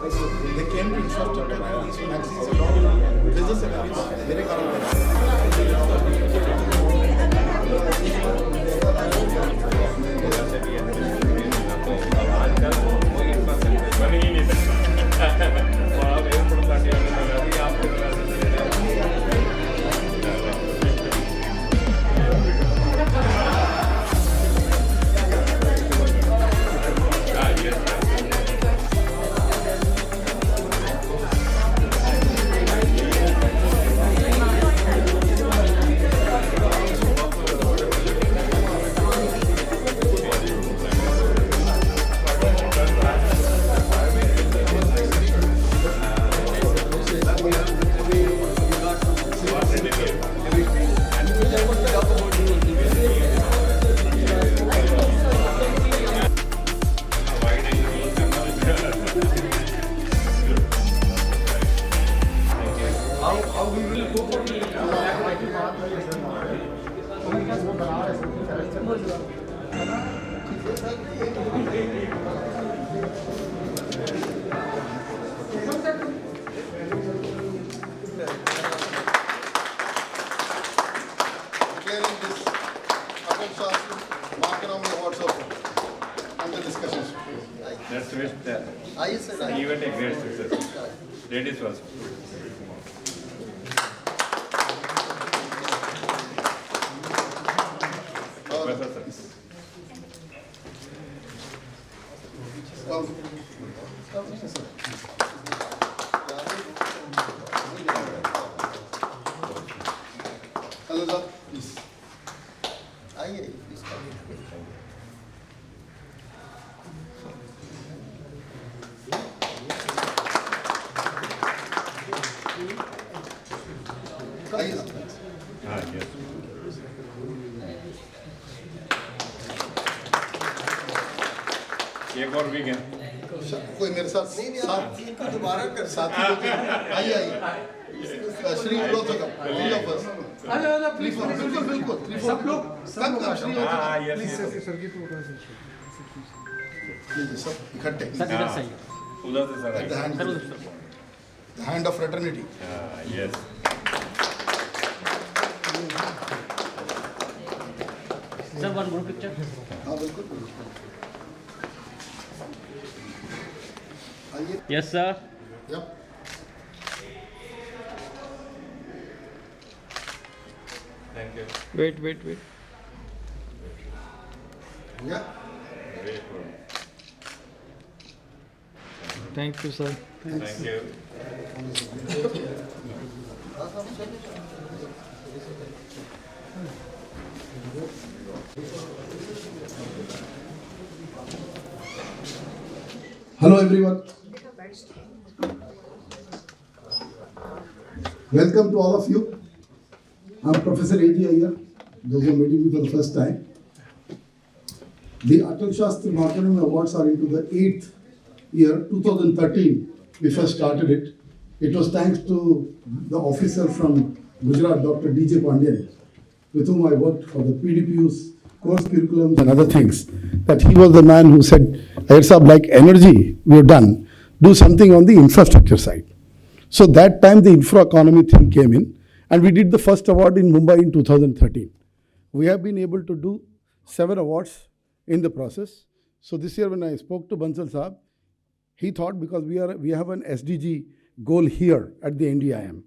They came to infrastructure and these vaccines and all business activities मेरे कारण declaring this ATAL Shastra MARKENOMY Awards and the discussions. Let's wish the event a great success. Ladies first. Professor, sir. Hello, sir. Please. Iyer, please come. Iyer, sir. Yes. एक और week है कोई मेरे साथ दोबारा कर साथी लोग आइए श्री विरोचकम थ्री ऑफ अस बिल्कुल बिल्कुल सब लोग सब श्री सब इकट्ठे उधर से sir the hand of fraternity. Yes. Sir, one more picture. हाँ बिल्कुल आइए Yes, sir. Yep. Thank you. Wait. Yeah. Very good. Thank you, sir. Thank you. Hello everyone. Welcome to all of you. I'm Professor A.G. Iyer. Those who are meeting me for the first time. The ATAL Shastra Markenomy Awards are into the 8th year, 2013. We first started it. It was thanks to the officer from Gujarat, Dr. D.J. Pandian, with whom I worked for the PDPU's course curriculums and other things, that he was the man who said, Iyer Saab, like energy, we have done, do something on the infrastructure side. So that time the infra economy thing came in, and we did the first award in Mumbai in 2013. We have been able to do 7 awards in the process. So this year when I spoke to Bansal Saab, he thought, because we have an SDG goal here at the NDIM,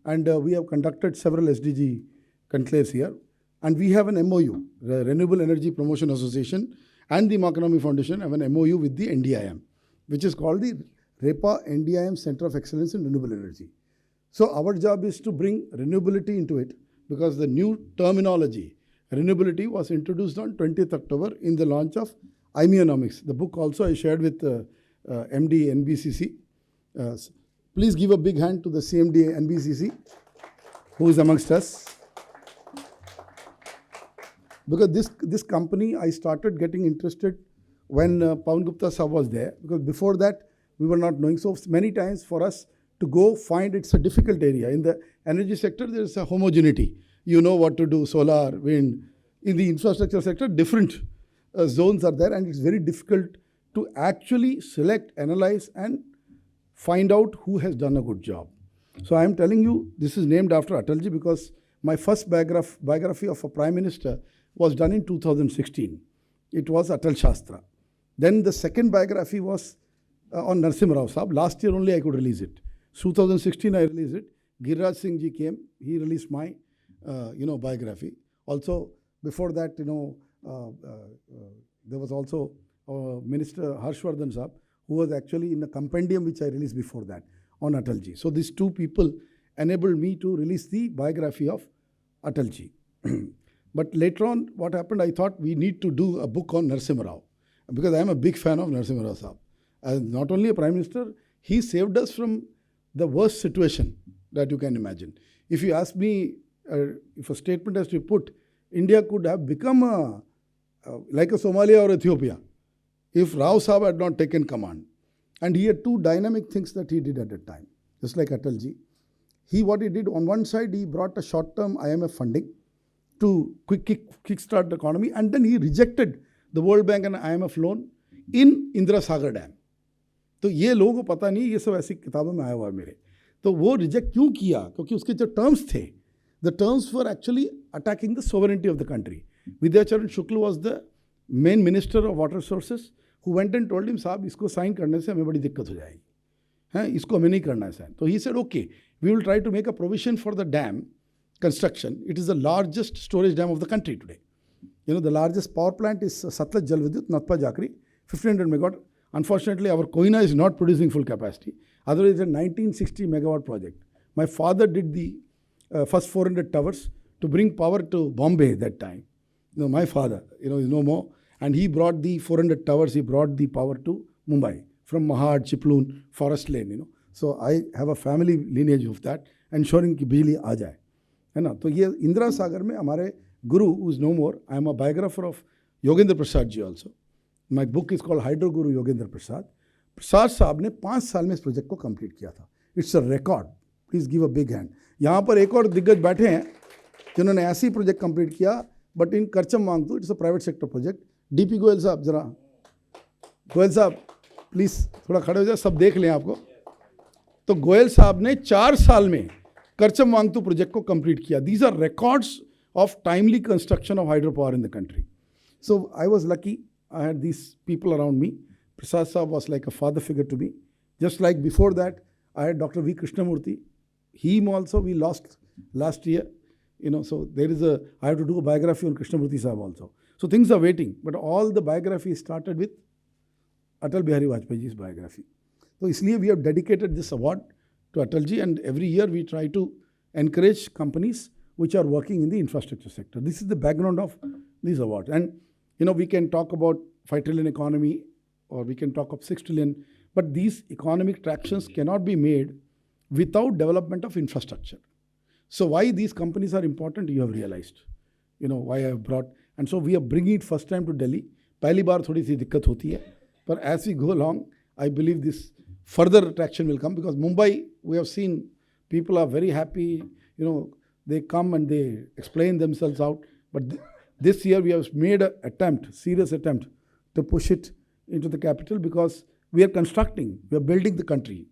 and we have conducted several SDG conclaves here, and we have an MOU, the Renewable Energy Promotion Association and the MARKENOMY Foundation have an MOU with the NDIM, which is called the REPA NDIM Center of Excellence in Renewable Energy. So our job is to bring renewability into it, because the new terminology, renewability, was introduced on 20th October in the launch of IMEAnomics. The book also I shared with MD NBCC. Please give a big hand to the CMD NBCC, who is amongst us. Because this company, I started getting interested when Pawan Gupta Sahab was there, because before that we were not knowing. So many times for us to go find, it's a difficult area. In the energy sector, there is a homogeneity. You know what to do, solar, wind. In the infrastructure sector, different zones are there, and it's very difficult to actually select, analyze, and find out who has done a good job. So I am telling you, this is named after Atalji because my first biography of a Prime Minister was done in 2016. It was Atal Shastra. Then the second biography was on Narasimha Rao Saab. Last year only I could release it. 2016 I released it. Giriraj Singh ji came. He released my, biography. Also, before that, there was also Minister Harshvardhan Saab, who was actually in a compendium which I released before that on Atalji. So these two people enabled me to release the biography of Atalji. But later on, what happened, I thought we need to do a book on Narasimha Rao because I am a big fan of Narasimha Rao Saab. As not only a Prime Minister, he saved us from the worst situation that you can imagine. If you ask me, if a statement has to be put, India could have become like a Somalia or Ethiopia if Rao Saab had not taken command. And he had two dynamic things that he did at that time, just like Atalji. What he did, on one side, he brought a short-term IMF funding to kickstart the economy, and then he rejected the World Bank and IMF loan in Indira Sagar Dam. तो ये लोगों को पता नहीं, ये सब ऐसी किताबों में आया हुआ है मेरे. तो वो रिजेक्ट क्यों किया? क्योंकि उसके जो टर्म्स थे, the terms were actually attacking the sovereignty of the country. Vidyacharan Shukla was the main minister of water sources who went and told him, साहब इसको साइन करने से हमें बड़ी दिक्कत हो जाएगी, हैं, इसको हमें नहीं करना है साइन. तो he said, okay, we will try to make a provision for the dam construction. It is the largest storage dam of the country today. The largest power plant is Satluj Jal Vidyut, Natpa Jakri, 1500 megawatt. Unfortunately, our Koina is not producing full capacity. Otherwise, it's a 1960 megawatt project. My father did the first 400 towers to bring power to Bombay that time. My father, is no more. And he brought the 400 towers, he brought the power to Mumbai from Mahad, Chiploon, Forest Lane, So I have a family lineage of that, ensuring कि बिजली आ जाए, है ना. तो ये इंदिरा सागर में हमारे guru, who is no more, I am a biographer of Yogendra Prasad ji also. My book is called Hydro Guru Yogendra Prasad. Prasad साहब ने 5 साल में इस प्रोजेक्ट को कंप्लीट किया था. It's a record. Please give a big hand. यहाँ पर एक और दिग्गज बैठे हैं जिन्होंने ऐसी प्रोजेक्ट कंप्लीट किया, but in Karcham Wangtoo, it's a private sector project. DP Goyal साहब, जरा गोयल साहब प्लीज थोड़ा खड़े हो जाए, सब देख लें आपको. तो गोयल साहब ने 4 साल में करचम मांगतू प्रोजेक्ट को कंप्लीट किया. These are records of timely construction of hydropower in the country. So I was lucky. I had these people around me. Prasad Saab was like a father figure to me. Just like before that, I had Dr. V. Krishnamurthy. Him also we lost last year. So I have to do a biography on Krishnamurthy Saab also. So things are waiting. But all the biography started with Atal Bihari Vajpayee's biography. So isliye we have dedicated this award to Atalji, and every year we try to encourage companies which are working in the infrastructure sector. This is the background of these awards. And, we can talk about 5 trillion economy, or we can talk of 6 trillion, but these economic tractions cannot be made without development of infrastructure. So why these companies are important, you have realized, why I have brought. And so we are bringing it first time to Delhi. पहली बार थोड़ी सी दिक्कत होती है, but as we go along, I believe this further traction will come, because Mumbai, we have seen people are very happy, they come and they explain themselves out. But this year we have made an serious attempt to push it into the capital, because we are constructing, we are building the country,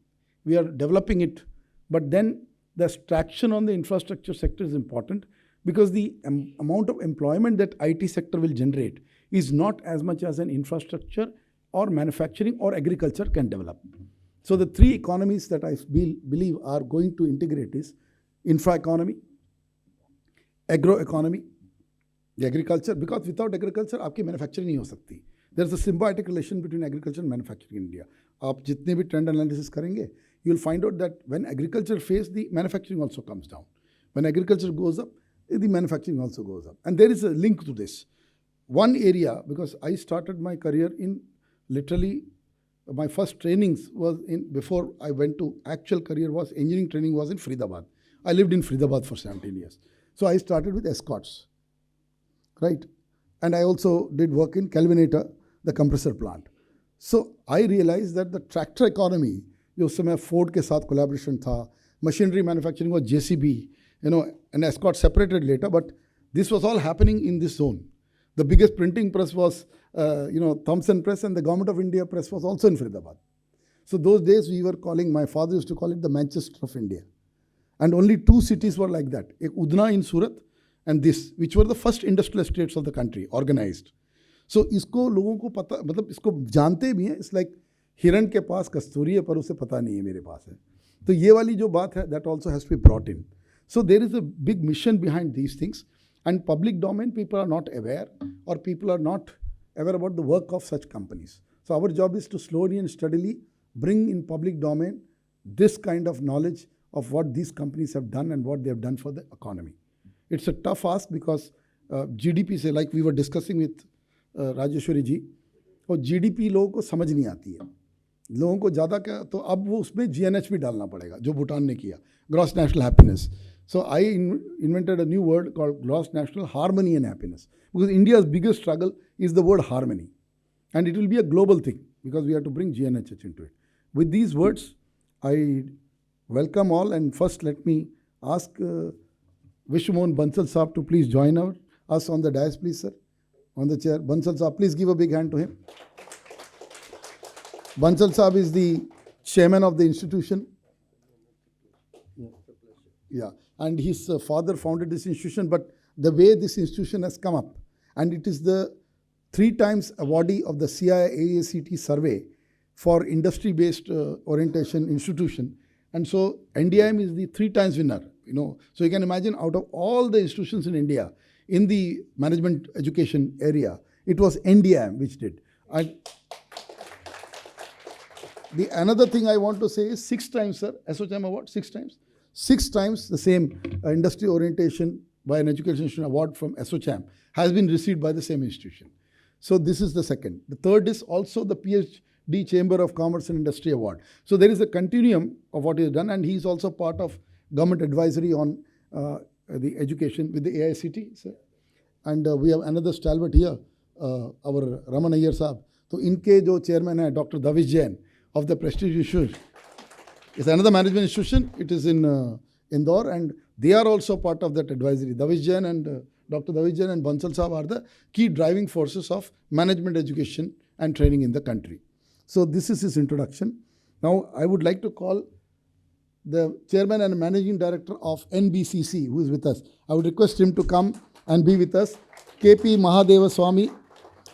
we are developing it. But then the traction on the infrastructure sector is important, because the amount of employment that IT sector will generate is not as much as an infrastructure or manufacturing or agriculture can develop. So the 3 economies that I believe are going to integrate is infra economy, agro economy, the agriculture, because without agriculture आपकी manufacturing नहीं हो सकती. There is a symbiotic relation between agriculture and manufacturing in India. आप जितने भी trend analysis करेंगे, you will find out that when agriculture fails, the manufacturing also comes down. When agriculture goes up, the manufacturing also goes up. And there is a link to this. One area, because I started my career in literally, my first trainings was before I went to actual career was engineering training was in Faridabad. I lived in Faridabad for 17 years. So I started with escorts, right? And I also did work in Kelvinator, the compressor plant. So I realized that the tractor economy, जो उस समय Ford के साथ collaboration था, machinery manufacturing was JCB, and escort separated later, but this was all happening in this zone. The biggest printing press was, Thomson Press, and the Government of India press was also in Faridabad. So those days we were calling, my father used to call it the Manchester of India. And only two cities were like that. Ek Udna in Surat and this, which were the first industrial estates of the country, organized. So इसको लोगों को पता, मतलब इसको जानते भी हैं. It's like हिरण के पास कस्तूरी है पर उसे पता नहीं है मेरे पास है. तो ये वाली जो बात है, that also has to be brought in. So there is a big mission behind these things, and public domain people are not aware, or people are not aware about the work of such companies. So our job is to slowly and steadily bring in public domain this kind of knowledge of what these companies have done and what they have done for the economy. It's a tough ask because GDP से, like we were discussing with Rajeshwari जी, और GDP लोगों को समझ नहीं आती है. लोगों को ज़्यादा क्या, तो अब वो उसमें GNH भी डालना पड़ेगा जो भूटान ने किया, gross national happiness. So I invented a new word called gross national harmony and happiness, because India's biggest struggle is the word harmony, and it will be a global thing because we have to bring GNH into it. With these words, I welcome all, and first let me ask Vishwamohan Bansal Saab to please join us on the dais, please, sir, on the chair. Bansal Saab, please give a big hand to him. Bansal Saab is the chairman of the institution. Yeah, and his father founded this institution, but the way this institution has come up, and it is the 3 times awardee of the CII-AACT survey for industry-based orientation institution. And so NDIM is the 3 times winner, you know. So you can imagine, out of all the institutions in India, in the management education area, it was NDIM which did. And another thing I want to say is 6 times, sir, SOCHAM award, 6 times. 6 times the same industry orientation by an education institution award from SOCHAM has been received by the same institution. So this is the second. The third is also the PhD Chamber of Commerce and Industry Award. So there is a continuum of what is done, and he is also part of government advisory on the education with the AICT. Sir. And we have another stalwart here, our Raman Iyer Saab. So इनके जो chairman है Dr. Davish Jain of the prestigious institution. It's another management institution. It is in Indore, and they are also part of that advisory. Davish Jain and Dr. Davish Jain and Bansal Saab are the key driving forces of management education and training in the country. So this is his introduction. Now I would like to call the chairman and managing director of NBCC, who is with us. I would request him to come and be with us. KP Mahadeva Swami.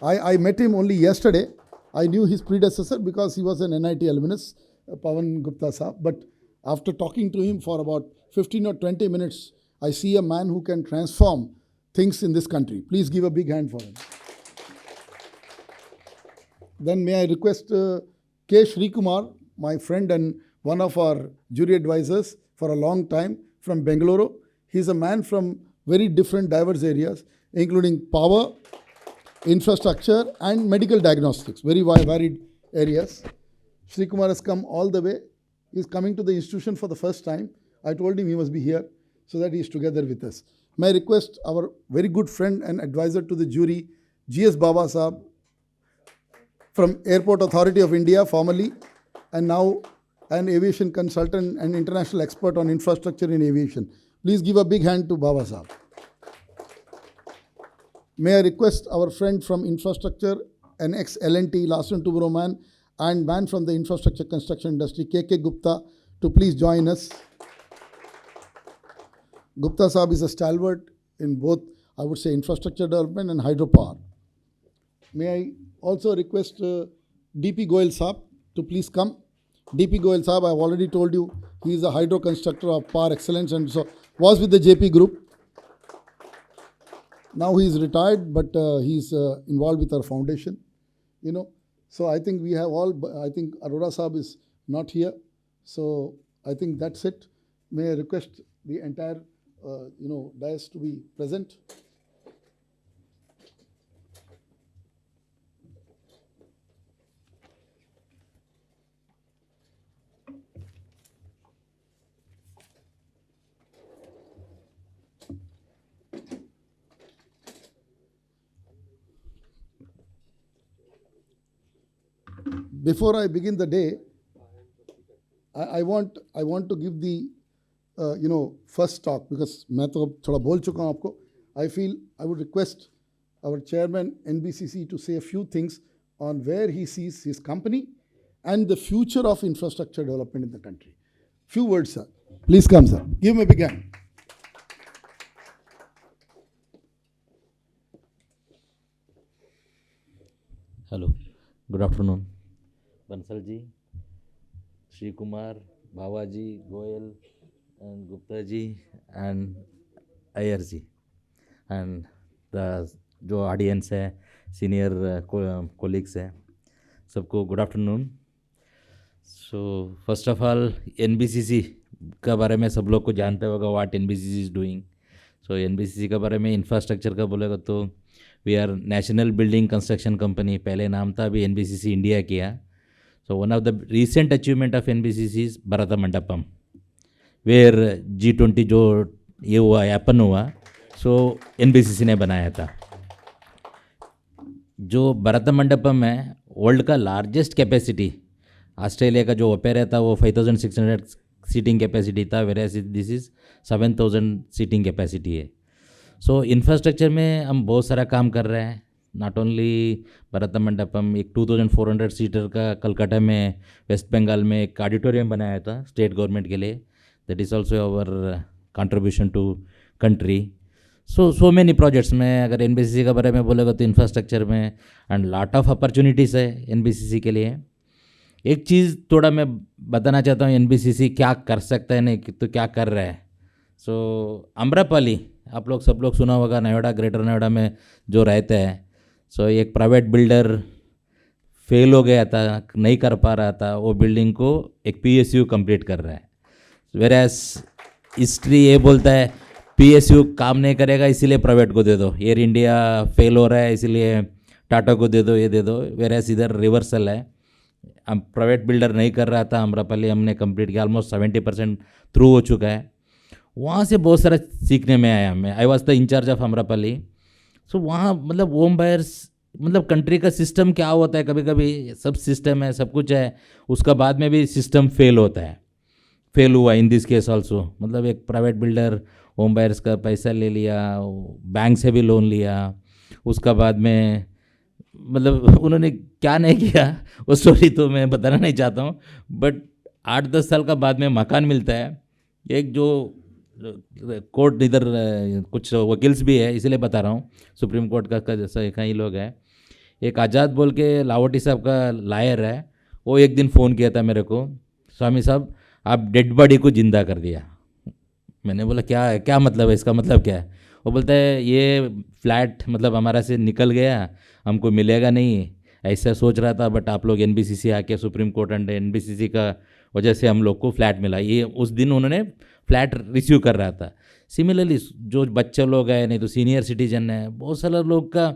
I met him only yesterday. I knew his predecessor because he was an NIT alumnus, Pawan Gupta Saab. But after talking to him for about 15 or 20 minutes, I see a man who can transform things in this country. Please give a big hand for him. Then may I request K. Shri Kumar, my friend and one of our jury advisors for a long time from Bengaluru. He is a man from very different diverse areas, including power, infrastructure and medical diagnostics, very varied areas. Shri Kumar has come all the way. He is coming to the institution for the first time. I told him he must be here so that he is together with us. May I request our very good friend and advisor to the jury, G.S. Baba Saab, from Airport Authority of India formerly, and now an aviation consultant and international expert on infrastructure in aviation. Please give a big hand to Baba Saab. May I request our friend from infrastructure, an ex-L&T, Larsen Toubro man, and man from the infrastructure construction industry, K.K. Gupta, to please join us. Gupta Saab is a stalwart in both, I would say, infrastructure development and hydropower. May I also request D.P. Goyal Saab to please come. D.P. Goyal Saab, I have already told you, he is a hydro constructor of par excellence and so was with the JP group. Now he is retired, but he is involved with our foundation, you know. So I think we have all, I think Arora Saab is not here. So I think that's it. May I request the entire, dais to be present. Before I begin the day, I want to give the first talk, because मैं तो थोड़ा बोल चुका हूँ आपको. I feel I would request our chairman NBCC to say a few things on where he sees his company and the future of infrastructure development in the country. Few words, sir. Please come, sir. Give him a big hand. Hello, good afternoon. Bansal ji, Shri Kumar, Bhawa ji, Goyal, and Gupta ji, and Iyer ji, and the जो audience है, senior colleagues है, सबको good afternoon. So first of all NBCC का बारे में सब लोग को जानते होगा, what NBCC is doing. So NBCC के बारे में इंफ्रास्ट्रक्चर का बोलेगा तो we are national building construction company, पहले नाम था, अभी एनबीसीसी इंडिया किया. So one of the recent achievement of NBCC is Bharat Mandapam, where G20 जो ये हुआ, हैपन हुआ, सो एनबीसीसी ने बनाया था. जो भारत मंडपम है, वर्ल्ड का लार्जेस्ट कैपेसिटी, ऑस्ट्रेलिया का जो ओपेरा था वो 5600 सीटिंग कैपेसिटी था, where this is 7000 seating capacity है. सो इंफ्रास्ट्रक्चर में हम बहुत सारा काम कर रहे हैं. नॉट ओनली भारत मंडपम, एक 2400 सीटर का कलकत्ता में, वेस्ट बंगाल में एक ऑडिटोरियम बनाया था स्टेट गवर्नमेंट के लिए. That is also our contribution to country. So many projects में अगर एनबीसीसी के बारे में बोलेगा तो इंफ्रास्ट्रक्चर में एंड लॉट ऑफ अपॉर्चुनिटीज़ है एनबीसीसी के लिए. एक चीज़ थोड़ा मैं बताना चाहता हूँ, एनबीसीसी क्या कर सकता है, नहीं तो क्या कर रहा है. सो अम्रपाली, आप लोग सब लोग सुना होगा, नोएडा, ग्रेटर नोएडा में जो रहते हैं. सो एक प्राइवेट बिल्डर फेल हो गया था, नहीं कर पा रहा था, वो बिल्डिंग को एक पीएसयू कंप्लीट कर रहा है. वेरएस हिस्ट्री ये बोलता है पीएसयू काम नहीं करेगा इसीलिए प्राइवेट को दे दो, एयर इंडिया फेल हो रहा है इसीलिए टाटा को दे दो, ये दे दो. वेरएस इधर रिवर्सल है, हम प्राइवेट बिल्डर नहीं कर रहा था, अम्रपाली हमने कंप्लीट किया, ऑलमोस्ट 70% थ्रू हो चुका है. वहाँ से बहुत सारा सीखने में आया. मैं I was the in-charge of Amrapali. So वहाँ मतलब होम बायर्स, मतलब कंट्री का सिस्टम क्या होता है, कभी कभी सब सिस्टम है, सब कुछ है, उसका बाद में भी सिस्टम फेल होता है. फेल हुआ इन दिस केस ऑल्सो. मतलब एक प्राइवेट बिल्डर होम बायर्स का पैसा ले लिया, बैंक से भी लोन लिया, उसका बाद में मतलब उन्होंने क्या नहीं किया वो स्टोरी तो मैं बताना नहीं चाहता हूँ, बट 8-10 साल का बाद में मकान मिलता है. एक जो कोर्ट इधर कुछ वकील्स भी है इसलिए बता रहा हूँ, सुप्रीम कोर्ट का जैसा कई लोग हैं. एक आज़ाद बोल के लाहौटी साहब का लायर है, वो एक दिन फ़ोन किया था मेरे को, स्वामी साहब आप डेड बॉडी को ज़िंदा कर दिया. मैंने बोला क्या है, क्या मतलब है, इसका मतलब क्या है. वो बोलता है ये फ्लैट मतलब हमारा से निकल गया, हमको मिलेगा नहीं, ऐसा सोच रहा था, बट आप लोग एनबीसीसी आके सुप्रीम कोर्ट एंड एनबीसीसी का वजह से हम लोग को फ्लैट मिला. ये उस दिन उन्होंने फ्लैट रिसीव कर रहा था. सिमिलरली जो बच्चे लोग हैं, नहीं तो सीनियर सिटीजन है, बहुत सारे लोग का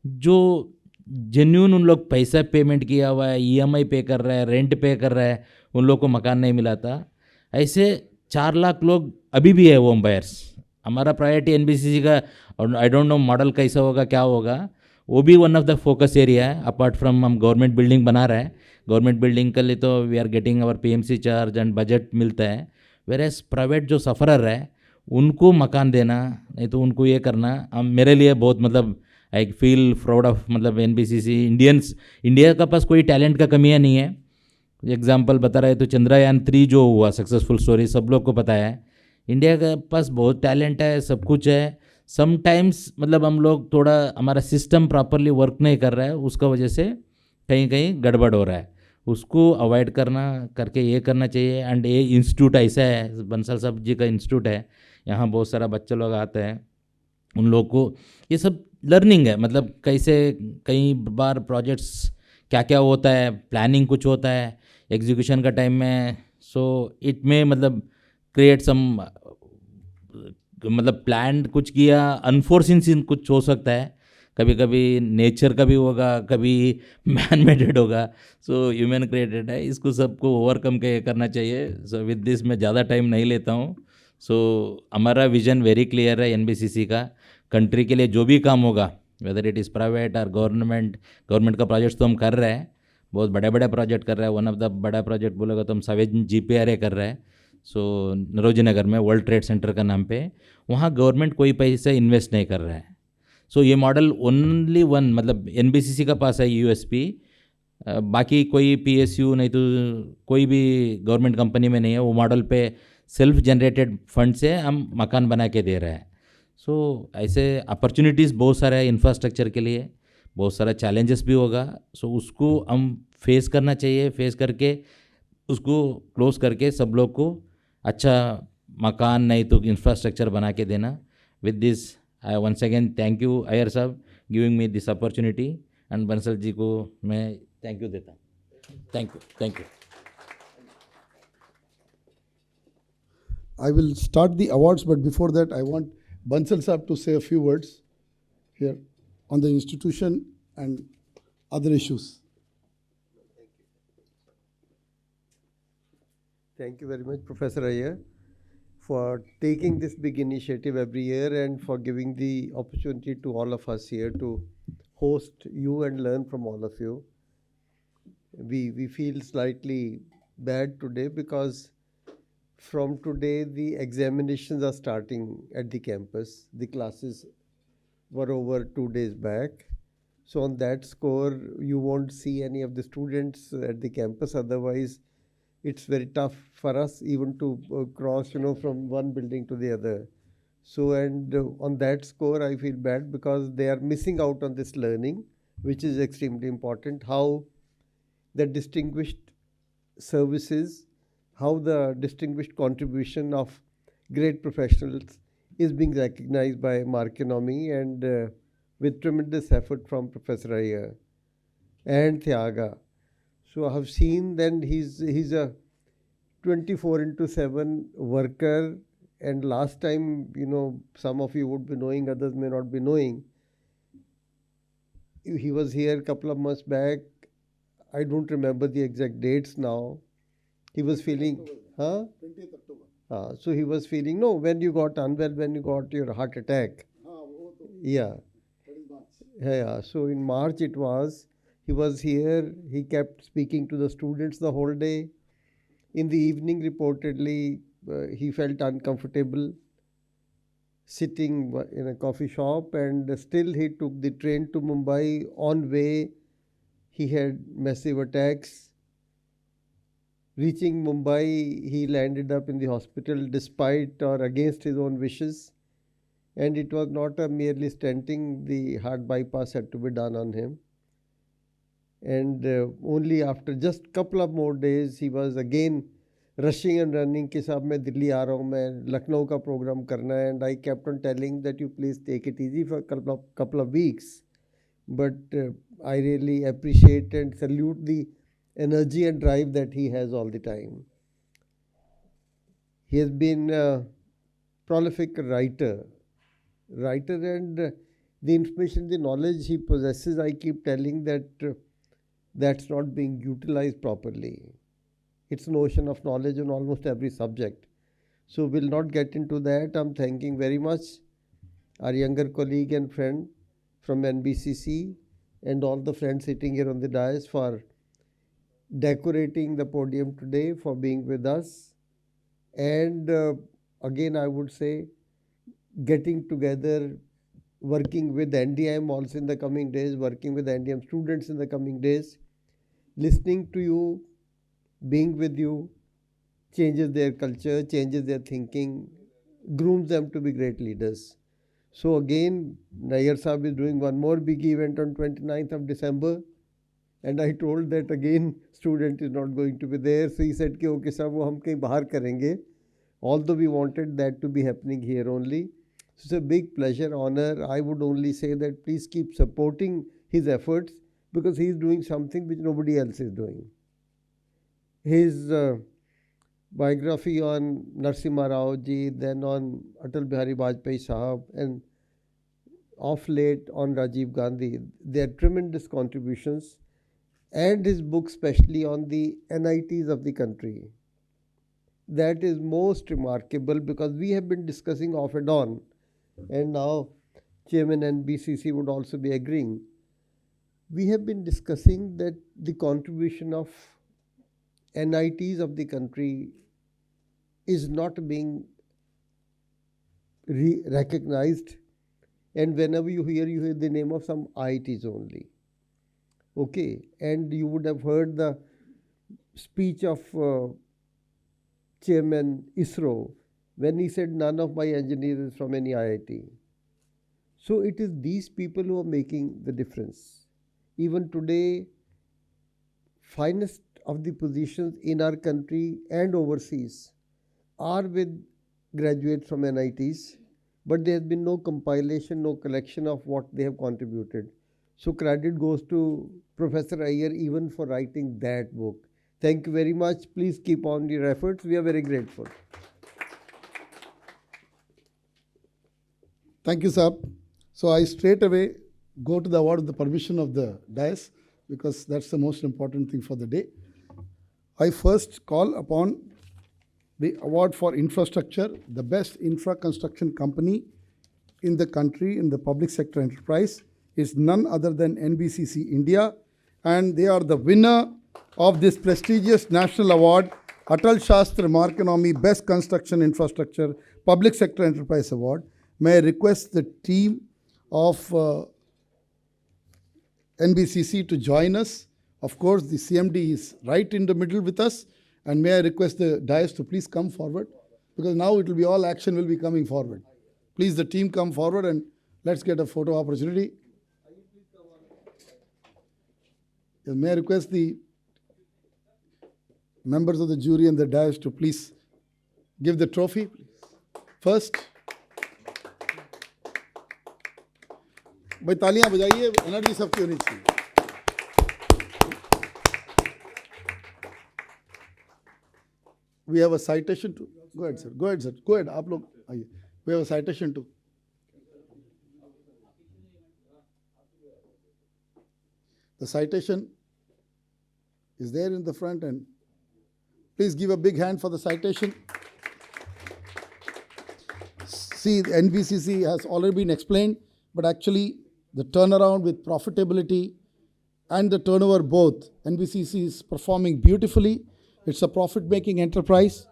जो जेन्यून उन लोग पैसा पेमेंट किया हुआ है, ईएमआई पे कर रहा है, रेंट पे कर रहा है, उन लोग को मकान नहीं मिला था. ऐसे 4 लाख लोग अभी भी है होम बायर्स. हमारा प्रायोरिटी एनबीसीसी का, और आई डोंट नो मॉडल कैसा होगा, क्या होगा, वो भी one of the focus area है. अपार्ट फ्रॉम हम गवर्नमेंट बिल्डिंग बना रहे हैं, गवर्नमेंट बिल्डिंग के लिए तो we are getting our PMC charge and budget मिलता है. वेरएस प्राइवेट जो सफ़रर है उनको मकान देना, नहीं तो उनको ये करना, मेरे लिए बहुत मतलब आई फील प्राउड ऑफ मतलब एनबीसीसी. इंडिया का पास कोई टैलेंट का कमियाँ नहीं है. एग्जाम्पल बता रहे तो चंद्रयान 3 जो हुआ सक्सेसफुल स्टोरी सब लोग को पता है. इंडिया के पास बहुत टैलेंट है, सब कुछ है. समटाइम्स मतलब हम लोग थोड़ा हमारा सिस्टम प्रॉपरली वर्क नहीं कर रहा है, उसका वजह से कहीं कहीं गड़बड़ हो रहा है. उसको अवॉइड करके ये करना चाहिए. एंड ये इंस्टीट्यूट ऐसा है, बंसल साहब जी का इंस्टीट्यूट है, यहाँ बहुत सारा बच्चे लोग आते हैं, उन लोग को ये सब लर्निंग है. मतलब कैसे कई बार प्रोजेक्ट्स क्या क्या होता है, प्लानिंग कुछ होता है, एग्जीक्यूशन का टाइम में सो इट में मतलब क्रिएट सम मतलब प्लान कुछ किया, अनफोर्सिन सीन कुछ हो सकता है, कभी कभी नेचर का भी होगा, कभी मैन मेडेड होगा, सो ह्यूमन क्रिएटेड है. इसको सबको ओवरकम करना चाहिए. सो विद दिस मैं ज़्यादा टाइम नहीं लेता हूँ. सो हमारा विजन वेरी क्लियर है एनबीसीसी का. कंट्री के लिए जो भी काम होगा, वेदर इट इज़ प्राइवेट और गवर्नमेंट का प्रोजेक्ट तो हम कर रहे हैं, बहुत बड़े बड़े प्रोजेक्ट कर रहे हैं. वन ऑफ द बड़ा प्रोजेक्ट बोलेगा तो हम सवेज GPRA कर रहे हैं. सो नरोजी नगर में वर्ल्ड ट्रेड सेंटर का नाम पे, वहाँ गवर्नमेंट कोई पैसा इन्वेस्ट नहीं कर रहा है. सो ये मॉडल ओनली वन मतलब एनबीसीसी का पास है यूएसपी. बाकी कोई PSU नहीं तो कोई भी गवर्नमेंट कंपनी में नहीं है, वो मॉडल पे सेल्फ जनरेटेड फंड से हम मकान बना के दे रहे हैं. सो ऐसे अपॉर्चुनिटीज़ बहुत सारे हैं इंफ्रास्ट्रक्चर के लिए, बहुत सारा चैलेंजेस भी होगा. सो उसको हम फेस करना चाहिए, फेस करके उसको क्लोज करके सब लोग को अच्छा मकान नहीं तो इंफ्रास्ट्रक्चर बना के देना. With this I once again thank you Iyer साहब giving me this opportunity, and Bansal ji को मैं थैंक यू देता हूँ. Thank you. I will start the awards, but before that, I want Bansal Saab to say a few words here on the institution and other issues. Thank you very much, Professor Iyer, for taking this big initiative every year and for giving the opportunity to all of us here to host you and learn from all of you. We feel slightly bad today because from today the examinations are starting at the campus. The classes were over 2 days back. So on that score, you won't see any of the students at the campus. Otherwise, it's very tough for us even to cross, from one building to the other. So, and on that score, I feel bad because they are missing out on this learning, which is extremely important. How the distinguished services, how the distinguished contribution of great professionals is being recognized by Markenomy, and with tremendous effort from Professor Iyer and Thiaga. So I have seen then he's a 24/7 worker, and last time, some of you would be knowing, others may not be knowing. He was here a couple of months back. I don't remember the exact dates now. He was feeling, 20th October. So he was feeling, no, when you got unwell, when you got your heart attack. Yeah. That is March. Yeah. So in March it was, he was here, he kept speaking to the students the whole day. In the evening, reportedly, he felt uncomfortable sitting in a coffee shop, and still he took the train to Mumbai. On way, he had massive attacks. Reaching Mumbai, he landed up in the hospital despite or against his own wishes. And it was not a merely stenting, the heart bypass had to be done on him. And only after just couple of more days, he was again rushing and running कि साहब मैं दिल्ली आ रहा हूँ, मैं लखनऊ का program करना है. And I kept on telling that you please take it easy for a couple of weeks. But I really appreciate and salute the energy and drive that he has all the time. He has been a prolific writer, and the information, the knowledge he possesses, I keep telling that that's not being utilized properly. It's notion of knowledge on almost every subject. So we'll not get into that. I'm thanking very much our younger colleague and friend from NBCC and all the friends sitting here on the dais for decorating the podium today, for being with us. And again, I would say, getting together, working with NDIM also in the coming days, working with NDIM students in the coming days, listening to you, being with you, changes their culture, changes their thinking, grooms them to be great leaders. So again, Iyer Saab is doing one more big event on 29th of December. And I told that again, student is not going to be there. So he said, okay, sir, wo hum kahin bahar karenge. Although we wanted that to be happening here only. So it's a big pleasure, honor. I would only say that please keep supporting his efforts, because he is doing something which nobody else is doing. His biography on Narasimha Rao ji, then on Atal Bihari Vajpayee Sahab, and of late on Rajiv Gandhi, they are tremendous contributions. And his book especially on the NITs of the country. That is most remarkable, because we have been discussing off and on, and now Chairman NBCC would also be agreeing. We have been discussing that the contribution of NITs of the country is not being recognized, and whenever you hear the name of some IITs only. Okay, and you would have heard the speech of Chairman ISRO when he said none of my engineers is from any IIT. So it is these people who are making the difference. Even today, finest of the positions in our country and overseas are with graduates from NITs, but there has been no compilation, no collection of what they have contributed. So credit goes to Professor Iyer even for writing that book. Thank you very much. Please keep on your efforts. We are very grateful. Thank you, sir. So I straight away go to the award with the permission of the dais, because that's the most important thing for the day. I first call upon the award for infrastructure, the best infra construction company in the country, in the public sector enterprise, is none other than NBCC India, and they are the winner of this prestigious national award, ATAL Shastra Markenomy Best Construction Infrastructure Public Sector Enterprise Award. May I request the team of NBCC to join us. Of course, the CMD is right in the middle with us, and may I request the dais to please come forward, because now it will be all action will be coming forward. Please, the team come forward and let's get a photo opportunity. May I request the members of the jury and the dais to please give the trophy, please. First, भाई तालियां बजाइए, energy सबकी होनी चाहिए. We have a citation too. Go ahead, sir. Go ahead, sir. Go ahead. आप लोग आइए. We have a citation too. The citation is there in the front, and please give a big hand for the citation. See, the NBCC has already been explained, but actually the turnaround with profitability and the turnover both, NBCC is performing beautifully. It's a profit-making enterprise.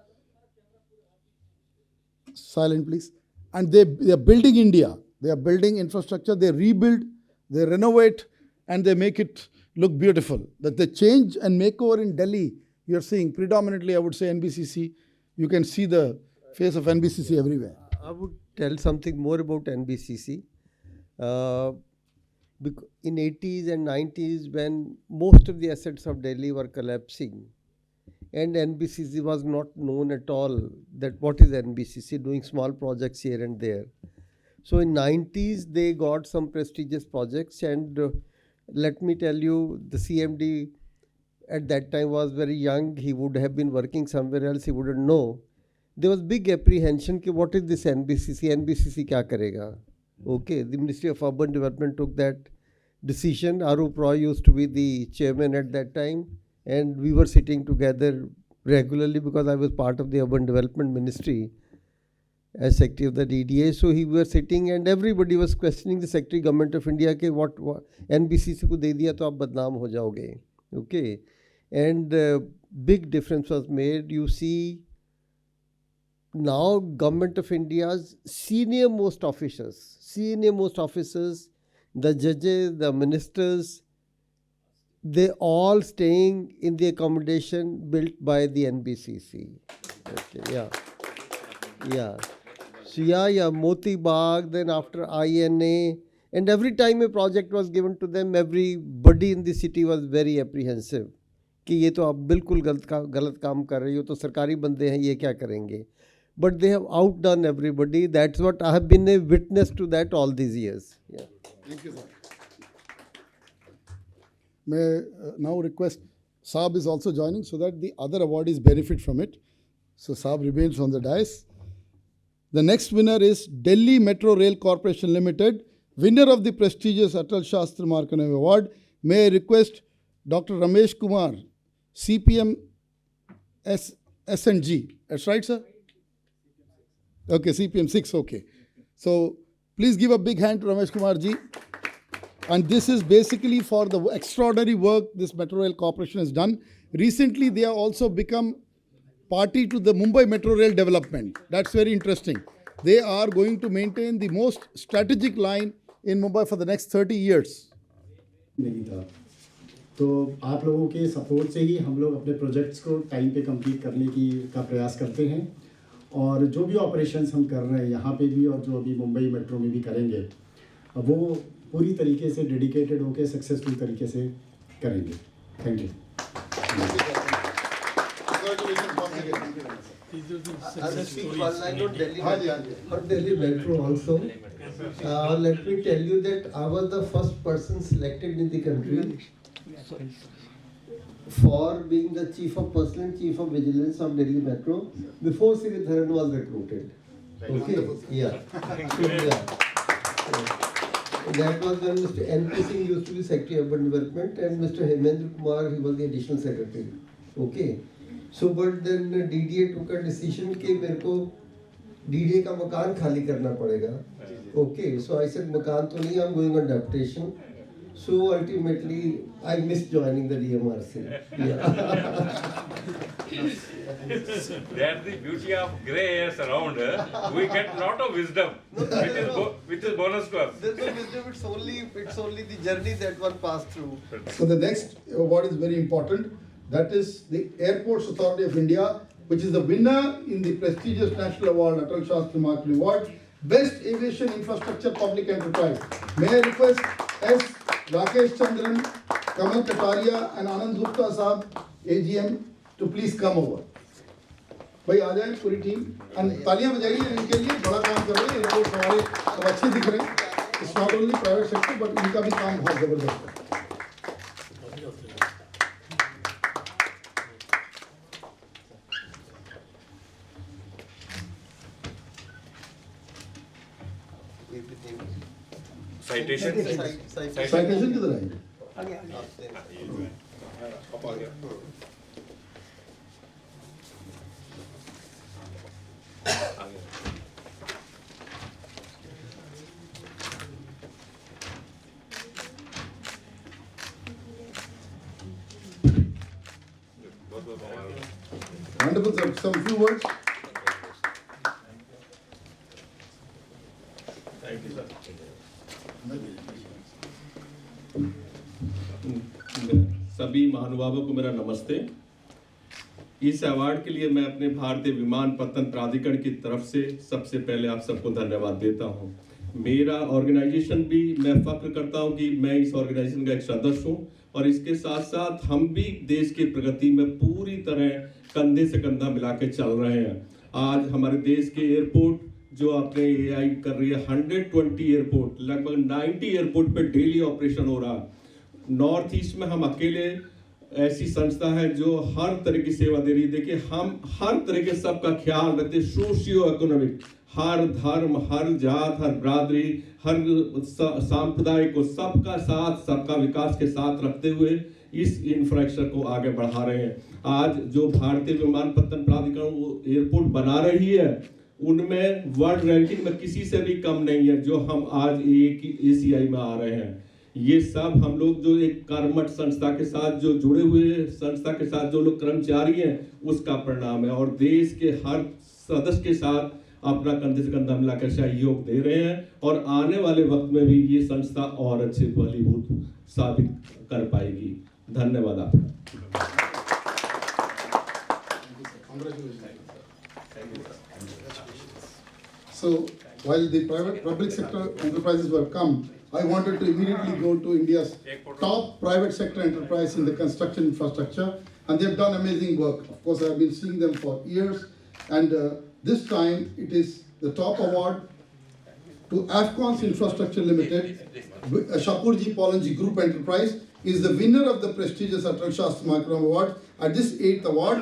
Silent, please. And they are building India. They are building infrastructure. They rebuild, they renovate, and they make it look beautiful. That the change and makeover in Delhi, you're seeing predominantly, I would say, NBCC. You can see the face of NBCC everywhere. I would tell something more about NBCC. In 80s and 90s, when most of the assets of Delhi were collapsing, and NBCC was not known at all that what is NBCC, doing small projects here and there. So in 90s, they got some prestigious projects, and let me tell you, the CMD at that time was very young. He would have been working somewhere else, he wouldn't know. There was big apprehension ki what is this NBCC? NBCC kya karega? Okay, the Ministry of Urban Development took that decision. Arup Roy used to be the chairman at that time, and we were sitting together regularly because I was part of the Urban Development Ministry as Secretary of the DDA. So we were sitting and everybody was questioning the Secretary Government of India ke what NBCC ko de diya to aap badnaam ho jaoge. Okay, and big difference was made. You see, now Government of India's senior most officers, the judges, the ministers, they all staying in the accommodation built by the NBCC. Okay, yeah. So yeah, Moti Bagh, then after INA, and every time a project was given to them, everybody in the city was very apprehensive कि ये तो आप बिल्कुल गलत काम कर रही हो, तो सरकारी बंदे हैं, ये क्या करेंगे. But they have outdone everybody. That's what I have been a witness to that all these years. Yeah. Thank you, sir. May now request Saab is also joining so that the other awardees benefit from it. So Saab remains on the dais. The next winner is Delhi Metro Rail Corporation Limited, winner of the prestigious Atal Shastra Markenomy Award. May I request Dr. Ramesh Kumar, CPM S&G. That's right, sir? Okay, CPM 6, okay. So please give a big hand to Ramesh Kumar ji. And this is basically for the extraordinary work this Metro Rail Corporation has done. Recently, they have also become party to the Mumbai Metro Rail development. That's very interesting. They are going to maintain the most strategic line in Mumbai for the next 30 years. तो आप लोगों के support से ही हम लोग अपने projects को time पे कंप्लीट करने का प्रयास करते हैं, और जो भी ऑपरेशंस हम कर रहे हैं यहाँ पे भी और जो अभी मुंबई मेट्रो में भी करेंगे, वो पूरी तरीके से डेडिकेटेड होकर सक्सेसफुल तरीके से करेंगे। Thank you. I'll speak one line on Delhi Metro also. Let me tell you that I was the first person selected in the country for being the chief of vigilance of Delhi Metro before Sridharan was recruited. Okay, yeah. That was when Mr. N.P. Singh used to be Secretary of Urban Development and Mr. Hemendra Kumar, he was the Additional Secretary. Okay. So, but then DDA took a decision कि मेरे को DDA का मकान खाली करना पड़ेगा. Okay, so I said मकान तो नहीं, I'm going on deputation. So ultimately I missed joining the DMRC. Yeah. That's the beauty of grey hairs around. We get lot of wisdom, which is bonus to us. There's no wisdom. It's only the journey that one passed through. So the next award is very important. That is the Airports Authority of India, which is the winner in the prestigious national award, ATAL Shastra Markenomy Award, Best Aviation Infrastructure Public Enterprise. May I request S. Rakesh Chandran, Kamal Kataria and Anand Gupta Sahab, AGM, to please come over. भाई आ जाए पूरी team, तालियां बजाइए इनके लिए, बड़ा काम कर रहे हैं, एयरपोर्ट हमारे सब अच्छे दिख रहे हैं. It's not only private sector but इनका भी काम बहुत जबरदस्त है. साइटेशन किधर आएंगे? Wonderful, sir. Some few words. Thank you, sir. सभी महानुभावों को मेरा नमस्ते। इस अवार्ड के लिए मैं अपने भारतीय विमानपत्तन प्राधिकरण की तरफ से सबसे पहले आप सबको धन्यवाद देता हूं। मेरा ऑर्गेनाइजेशन भी, मैं फख्र करता हूं कि मैं इस ऑर्गेनाइजेशन का एक सदस्य हूं, और इसके साथ साथ हम भी देश की प्रगति में पूरी तरह कंधे से कंधा मिला के चल रहे हैं। आज हमारे देश के एयरपोर्ट जो अपने AI कर रही है, 120 एयरपोर्ट, लगभग 90 एयरपोर्ट पे डेली ऑपरेशन हो रहा। नॉर्थ ईस्ट में हम अकेले ऐसी संस्था है जो हर तरह की सेवा दे रही है। देखिए, हम हर तरह के सबका ख्याल रखते हैं, सोशियो इकोनॉमिक, हर धर्म, हर जात, हर बरादरी, हर सांप्रदायिक को सबका साथ, सबका विकास के साथ रखते हुए इस इंफ्रास्ट्रक्चर को आगे बढ़ा रहे हैं। आज जो भारतीय विमानपत्तन प्राधिकरण एयरपोर्ट बना रही है, उनमें वर्ल्ड रैंकिंग में किसी से भी कम नहीं है जो हम आज ACI में आ रहे हैं। ये सब हम लोग जो एक कर्मठ संस्था के साथ जो जुड़े हुए, संस्था के साथ जो लोग कर्मचारी हैं, उसका परिणाम है, और देश के हर सदस्य के साथ अपना कंधे से कंधा मिलाकर सहयोग दे रहे हैं, और आने वाले वक्त में भी ये संस्था और अच्छे फलीभूत साबित कर पाएगी। धन्यवाद आपका। So while the public sector enterprises were come, I wanted to immediately go to India's top private sector enterprise in the construction infrastructure, and they've done amazing work. Of course, I've been seeing them for years, and this time it is the top award to Afcons Infrastructure Limited. Shapurji Polanji Group Enterprise is the winner of the prestigious ATAL Shastra Markenomy Award at this 8th award,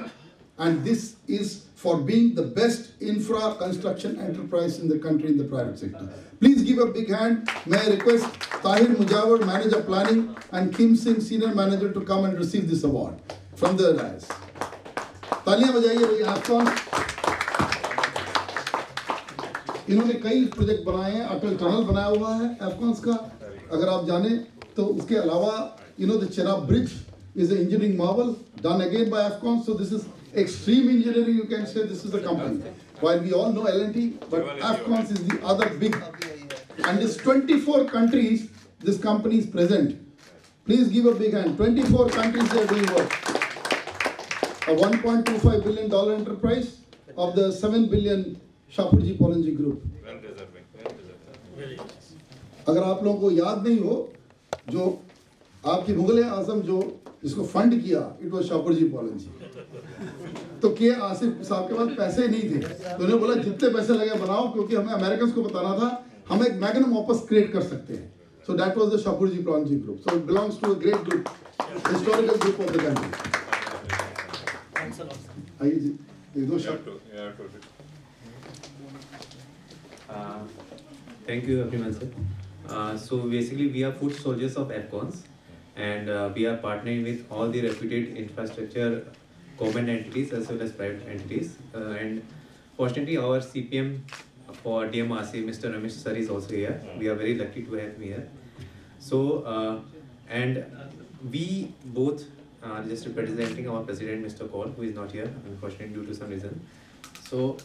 and this is for being the best infra construction enterprise in the country in the private sector. Please give a big hand. May I request Tahir Mujawar, Manager Planning, and Kim Singh, Senior Manager, to come and receive this award from the dais. तालियां बजाइए भैया Afcons. इन्होंने कई project बनाए हैं, अटल tunnel बनाया हुआ है Afcons का, अगर आप जाने तो। उसके अलावा the Cherab Bridge is an engineering marvel done again by Afcons. So this is extreme engineering, you can say. This is the company. While we all know L&T, but Afcons is the other big. And this 24 countries, this company is present. Please give a big hand. 24 countries they are doing work. A $1.25 billion enterprise of the 7 billion Shapoorji Pallonji Group. Well deserving. Well deserving. अगर आप लोगों को याद नहीं हो, जो आपकी मुगल आजम जो जिसको फंड किया, इट वाज शाहपुरजी पॉलन जी। तो के आसिफ साहब के पास पैसे ही नहीं थे, तो उन्होंने बोला जितने पैसे लगे बनाओ, क्योंकि हमें अमेरिकन को बताना था हम एक मैग्नम ऑपस क्रिएट कर सकते हैं। So that was the Shapoorji Pallonji group. So it belongs to a great group, historical group of the country. आइए जी, एक दो शब्द। Thank you everyone, sir. So basically we are foot soldiers of AFCONS, and we are partnering with all the reputed infrastructure government entities as well as private entities. And fortunately our CPM for DMRC, Mr. Ramesh sir, is also here. We are very lucky to have him here. So and we both just representing our president, Mr. Kaul, who is not here unfortunately due to some reason. So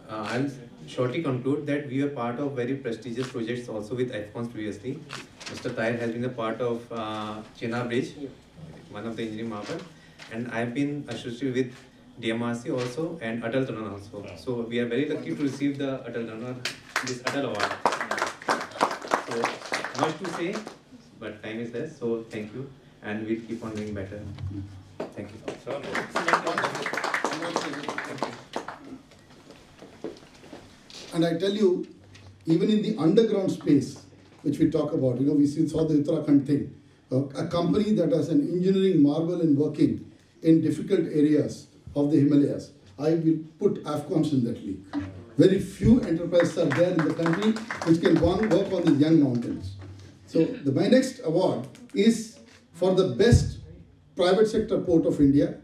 I'll shortly conclude that we are part of very prestigious projects also with AFCONS previously. Mr. Iyer has been a part of China Bridge, one of the engineering marvel, and I've been associated with DMRC also and ATAL Tunnel also. So we are very lucky to receive the ATAL Tunnel, this ATAL award. So much to say, but time is less. So thank you, and we'll keep on doing better. Thank you. And I tell you, even in the underground space, which we talk about, we saw the Uttarakhand thing, a company that has an engineering marvel in working in difficult areas of the Himalayas, I will put AFCONS in that league. Very few enterprises are there in the country which can work on the young mountains. So my next award is for the best private sector port of India,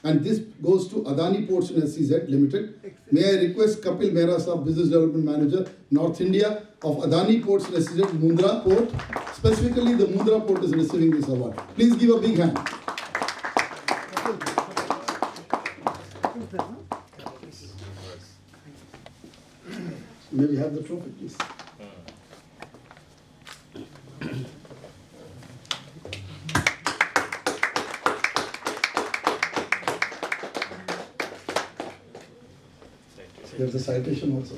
and this goes to Adani Ports and SEZ Limited. May I request Kapil Mehra Sahab, Business Development Manager, North India of Adani Ports and SEZ Mundra Port. Specifically, the Mundra Port is receiving this award. Please give a big hand. May we have the trophy, please? There's a citation also.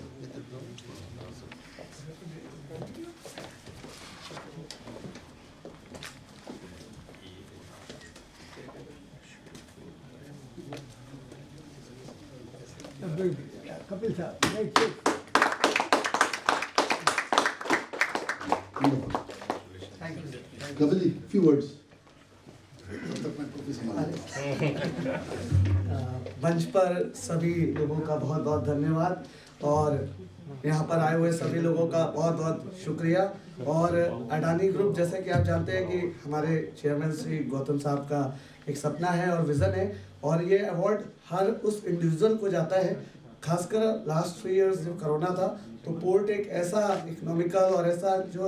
Kapil sir, Kapil ji, few words. मंच पर सभी लोगों का बहुत बहुत धन्यवाद, और यहाँ पर आए हुए सभी लोगों का बहुत बहुत शुक्रिया। और अडानी ग्रुप, जैसे कि आप जानते हैं कि हमारे चेयरमैन श्री गौतम साहब का एक सपना है और विज़न है, और ये अवार्ड हर उस इंडिविजुअल को जाता है। खासकर लास्ट 3 इयर्स जब कोरोना था, तो पोर्ट एक ऐसा इकोनॉमिकल और ऐसा जो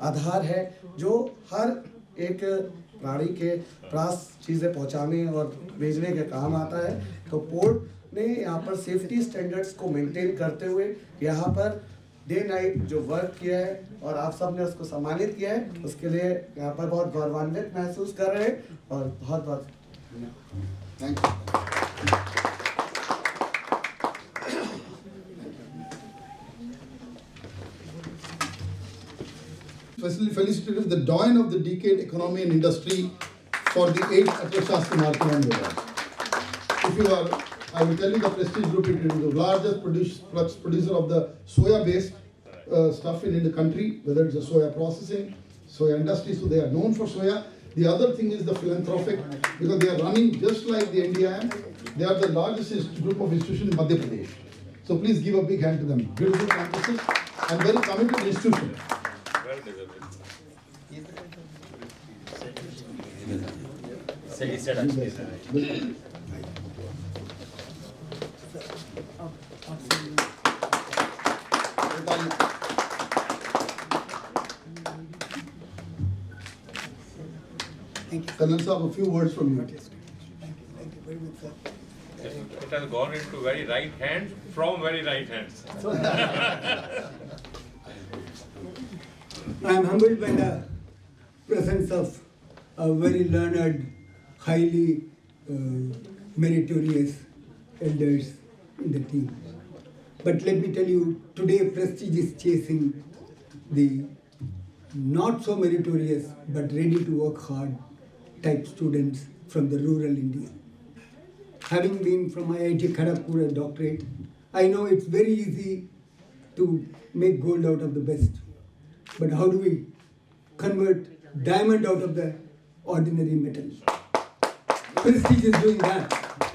आधार है जो हर एक प्राणी के पास चीज़ें पहुंचाने और भेजने के काम आता है। तो पोर्ट ने यहाँ पर सेफ्टी स्टैंडर्ड्स को मेंटेन करते हुए यहाँ पर डे नाइट जो वर्क किया है, और आप सब ने उसको सम्मानित किया है, उसके लिए यहाँ पर बहुत गौरवान्वित महसूस कर रहे हैं, और बहुत बहुत thank you. Felicitated with the Doyen of the Decade Economy and Industry for the 8th ATAL Shastra Markenome Award. If you are, I will tell you the prestige group, it is the largest producer of the soya-based stuff in the country, whether it's the soya processing, soya industry, so they are known for soya. The other thing is the philanthropic, because they are running just like the NDIM. They are the largest group of institutions in Madhya Pradesh. So please give a big hand to them. Beautiful campuses and very committed institutions. Well deserved. Colonel Saab, a few words from you. It has gone into very right hands from very right hands. I am humbled by the presence of very learned, highly meritorious elders in the team. But let me tell you, today Prestige is chasing the not so meritorious but ready to work hard type students from the rural India. Having been from IIT Kharagpur, a doctorate, I know it's very easy to make gold out of the best. But how do we convert diamond out of the ordinary metal? Prestige is doing that.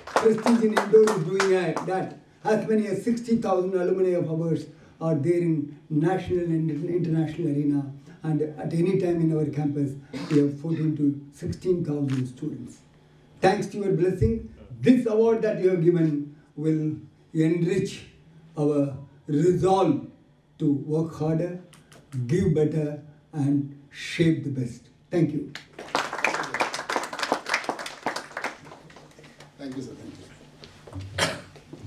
Prestige in Indore is doing that. As many as 60,000 alumni of ours are there in national and international arena. And at any time in our campus, we have 14 to 16,000 students. Thanks to your blessing, this award that you have given will enrich our resolve to work harder, give better, and shape the best. Thank you. Thank you, sir. Thank you.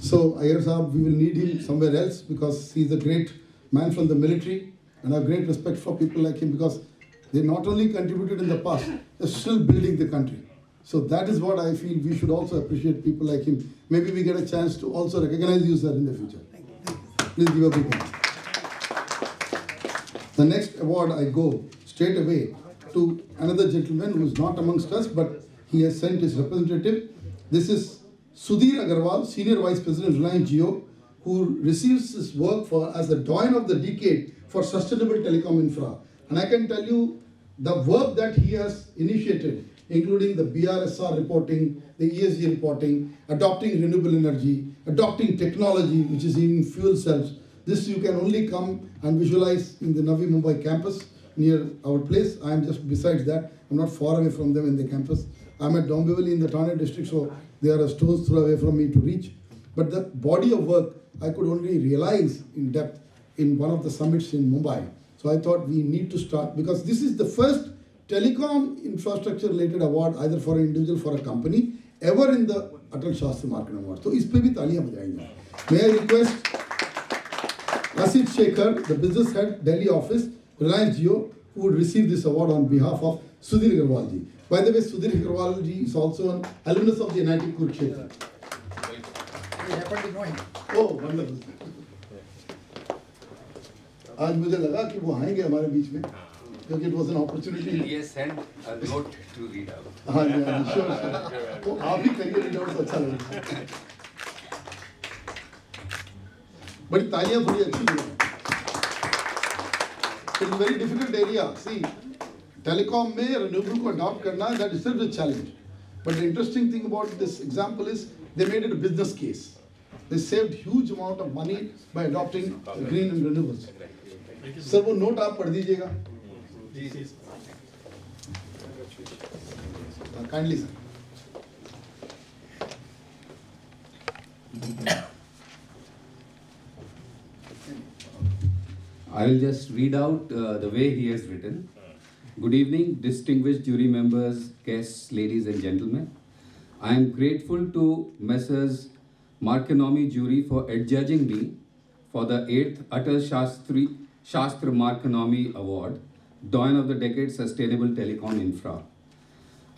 So, Iyer Saab, we will need him somewhere else because he's a great man from the military, and I have great respect for people like him because they not only contributed in the past, they're still building the country. So that is what I feel we should also appreciate people like him. Maybe we get a chance to also recognize you, sir, in the future. Please give a big hand. The next award, I go straight away to another gentleman who is not amongst us, but he has sent his representative. This is Sudhir Agarwal, Senior Vice President, Reliance Jio, who receives his work as the doyen of the decade for sustainable telecom infra. And I can tell you the work that he has initiated, including the BRSR reporting, the ESG reporting, adopting renewable energy, adopting technology, which is in fuel cells. This you can only come and visualize in the Navi Mumbai campus near our place. I am just besides that. I'm not far away from them in the campus. I'm at Dombivli in the Thane district, so they are a stone's throw away from me to reach. But the body of work I could only realize in depth in one of the summits in Mumbai. So I thought we need to start, because this is the first telecom infrastructure related award either for an individual or for a company ever in the ATAL Shastra Markenome Award. So is pe bhi taaliyan bajayenge. May I request Asit Shekhar, the business head, Delhi office, Reliance Jio, who would receive this award on behalf of Sudhir Agarwal ji. By the way, Sudhir Agarwal ji is also an alumnus of the NIT Kurukshetra. We happen to know him. Oh, wonderful. आज मुझे लगा कि वो आएंगे हमारे बीच में, क्योंकि it was an opportunity. He has sent a note to read out. हाँ जी, sure. तो आप भी करिए read out, अच्छा लगेगा. बड़ी तालियां थोड़ी अच्छी हैं. It's a very difficult area. See, telecom में renewable को adopt करना, that is still a challenge. But the interesting thing about this example is they made it a business case. They saved huge amount of money by adopting green and renewables. Sir, वो note आप पढ़ दीजिएगा. Kindly, sir. I will just read out the way he has written. Good evening, distinguished jury members, guests, ladies and gentlemen. I am grateful to Messrs. Markenomy jury for adjudging me for the 8th ATAL Shastra Markenomy Award, Doyen of the Decade Sustainable Telecom Infra.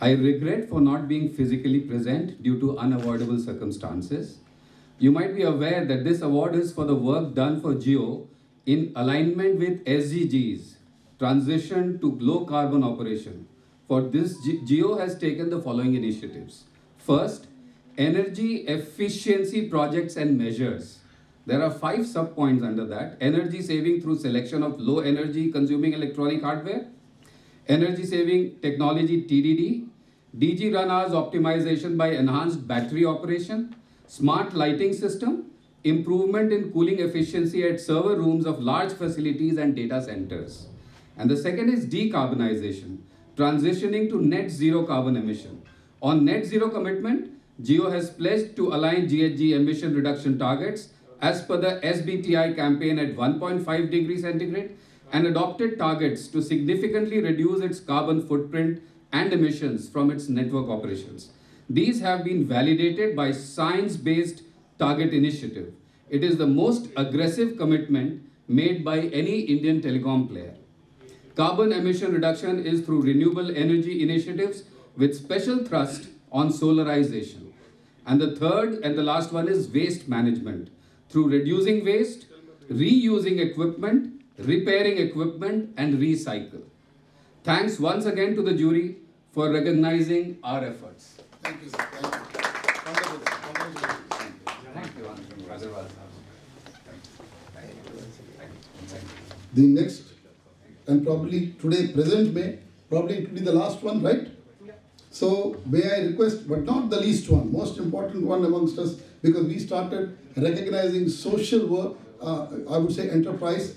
I regret for not being physically present due to unavoidable circumstances. You might be aware that this award is for the work done for Jio in alignment with SDGs, transition to low carbon operation. For this, Jio has taken the following initiatives. First, energy efficiency projects and measures. There are 5 sub-points under that. Energy saving through selection of low energy consuming electronic hardware, energy saving technology TDD, DG run hours optimization by enhanced battery operation, smart lighting system, improvement in cooling efficiency at server rooms of large facilities and data centers. And the second is decarbonization, transitioning to net zero carbon emission. On net zero commitment, Jio has pledged to align GHG emission reduction targets as per the SBTi campaign at 1.5 degrees centigrade and adopted targets to significantly reduce its carbon footprint and emissions from its network operations. These have been validated by Science-Based Target Initiative. It is the most aggressive commitment made by any Indian telecom player. Carbon emission reduction is through renewable energy initiatives with special thrust on solarization. And the third and the last one is waste management through reducing waste, reusing equipment, repairing equipment, and recycle. Thanks once again to the jury for recognizing our efforts. Thank you, sir. Thank you. The next, and probably today present may, probably it will be the last one, right? So may I request, but not the least one, most important one amongst us, because we started recognizing social work, I would say enterprise,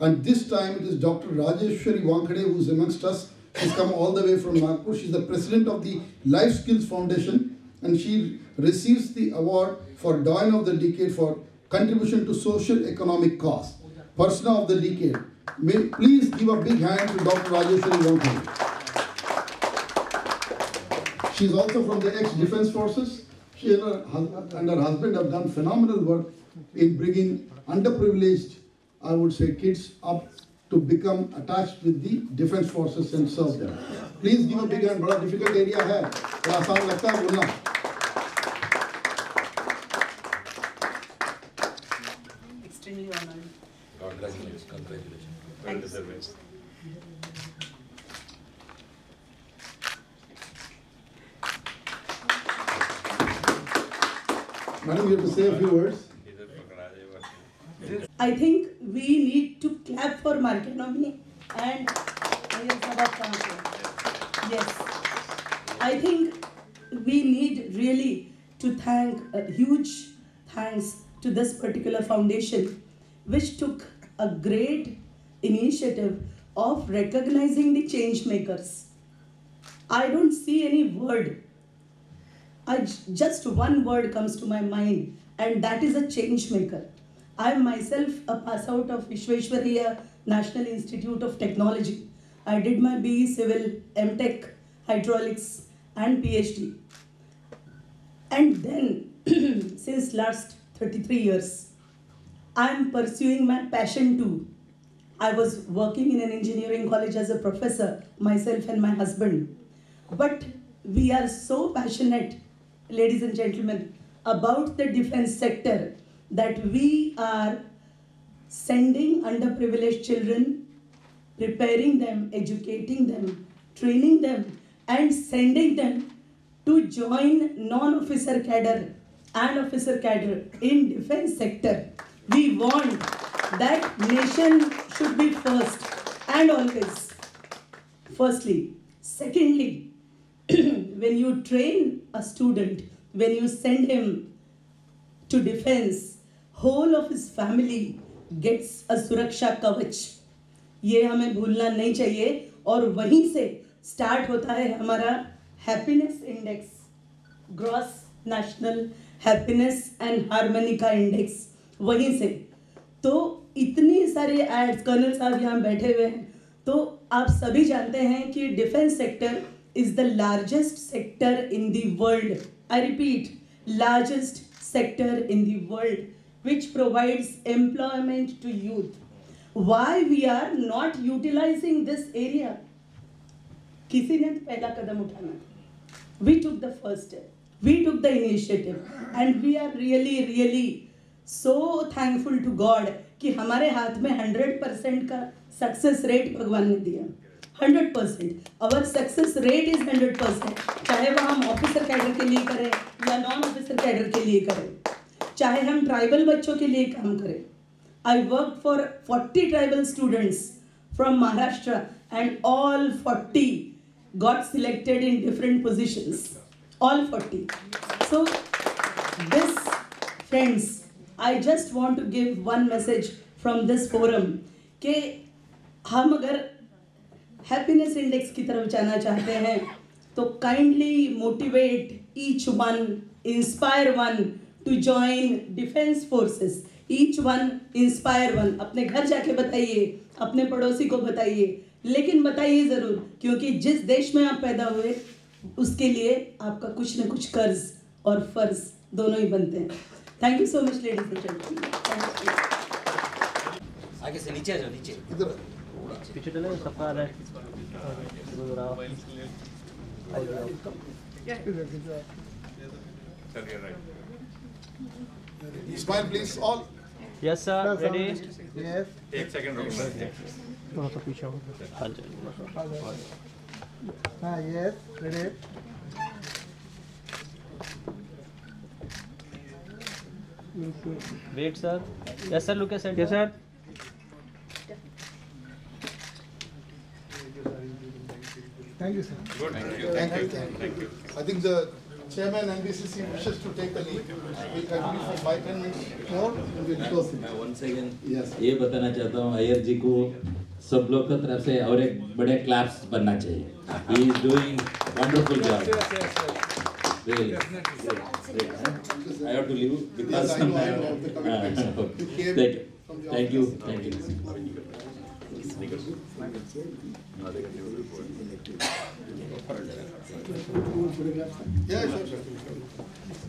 and this time it is Dr. Rajeshwari Wankhede who is amongst us. She's come all the way from Nagpur. She's the president of the Life Skills Foundation, and she receives the award for Doyen of the Decade for contribution to social economic cause. Person of the Decade. May please give a big hand to Dr. Rajeshwari Wankhede. She is also from the ex-Defense Forces. She and her husband have done phenomenal work in bringing underprivileged, I would say, kids up to become attached with the Defense Forces and serve them. Please give a big hand. बड़ा difficult area है. बड़ा आसान लगता है बोलना. Extremely honored. Congratulations. Congratulations. Well deserved. Madam, you have to say a few words. I think we need to clap for Markenomy and yes, I think we need really to thank a huge thanks to this particular foundation which took a great initiative of recognizing the change makers. I don't see any word. Just one word comes to my mind, and that is a change maker. I am myself a pass out of Vishweshwaraya National Institute of Technology. I did my BE Civil, MTech, Hydraulics and PhD. And then, since last 33 years, I am pursuing my passion too. I was working in an engineering college as a professor, myself and my husband. But we are so passionate, ladies and gentlemen, about the defense sector that we are sending underprivileged children, preparing them, educating them, training them, and sending them to join non-officer cadre and officer cadre in defense sector. We want that nation should be first and always. Firstly. Secondly, when you train a student, when you send him to defense, whole of his family gets a सुरक्षा कवच. ये हमें भूलना नहीं चाहिए और वहीं से स्टार्ट होता है हमारा happiness index, gross national happiness and harmony का इंडेक्स वहीं से. तो इतनी सारी एड्स, कर्नल साहब यहाँ बैठे हुए हैं, तो आप सभी जानते हैं कि defence sector is the largest sector in the world. I repeat, largest sector in the world, which provides employment to youth. Why we are not utilizing this area? किसी ने पहला कदम उठाना. We took the first step. We took the initiative, and we are really so thankful to God कि हमारे हाथ में 100% का success rate भगवान ने दिया. 100%. Our success rate is 100%. चाहे वो हम ऑफिसर कैडर के लिए करें या नॉन ऑफिसर कैडर के लिए करें, चाहे हम ट्राइबल बच्चों के लिए काम करें. I worked for 40 tribal students from Maharashtra, and all 40 got selected in different positions. All 40. So this, friends, I just want to give one message from this forum कि हम अगर हैप्पीनेस इंडेक्स की तरफ जाना चाहते हैं तो kindly motivate each one, inspire one two join defence forces. Each one inspire one. अपने घर जाके बताइए, अपने पड़ोसी को बताइए, लेकिन बताइए ज़रूर, क्योंकि जिस देश में आप पैदा हुए उसके लिए आपका कुछ न कुछ कर्ज और फर्ज दोनों ही बनते हैं. Thank you so much ladies and gentleman. आगे से नीचे आ जाओ, नीचे. इधर पीछे चले सबका आ रहा है Sir, you're right. Smile, please, all. Yes sir ready Yes. एक सेकंड रुकना. थोड़ा सा पीछे हो Yes. Ready. Wait sir yes sir look at yes sir Thank you, sir. Good. Thank you. Thank you. I think the chairman NBCC wishes to take the lead. We'll continue for 5-10 minutes more and we'll close it. मैं one second Yes. ये बताना चाहता हूँ अय्यर जी को सब लोग की तरफ से और एक बड़े क्लैप्स बनना चाहिए. He is doing wonderful job. Really. I have to leave because Yes, I know of the commitments. You came thank you. Thank you. Yeah, sure.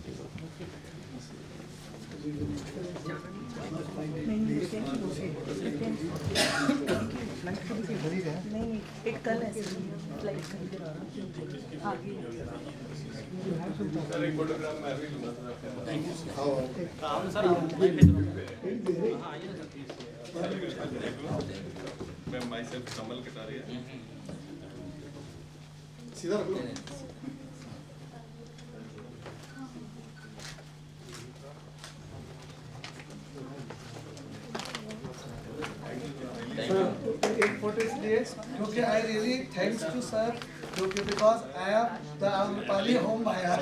नहीं एक कल ऐसे फ्लाइट आगे सर एक फोटोग्राफ मैं अभी लूंगा मैं माई सेल्फ कमल कटा रही है सीधा रख लो. एक फोटो इसलिए क्योंकि I really thanks to sir क्योंकि because I am the Amrapali home buyer